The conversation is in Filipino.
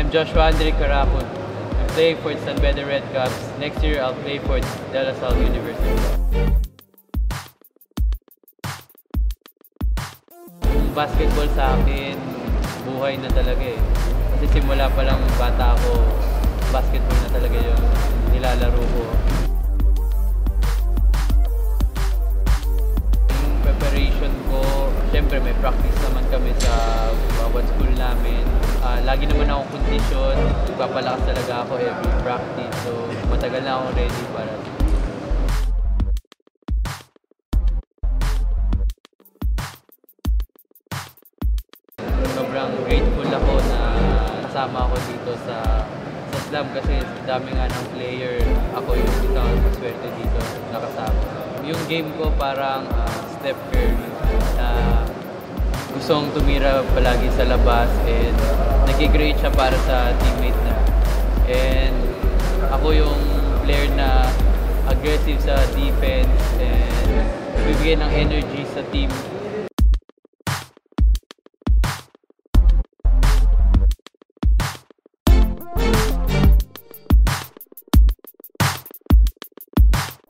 I'm Joshua Andre Carapon. I'm playing for San Beda Red Caps. Next year, I'll play for De La Salle University. Yung basketball sa akin, buhay na talaga eh. Kasi simula pa lang bata ako, basketball na talaga yung nilalaro ko. Yung preparation ko, syempre may practice naman kami sa bawat school namin. Lagi naman akong condition, nagpapalakas talaga ako every practice. So matagal na akong ready para sobrang grateful ako na kasama ako dito sa SLAM kasi dami nga ng player. Ako yung isang maswerte dito nakasama. Yung game ko parang Steph Curry na gustong tumira palagi sa labas and nag-create siya para sa teammate na. And ako yung player na aggressive sa defense and bibigyan ng energy sa team.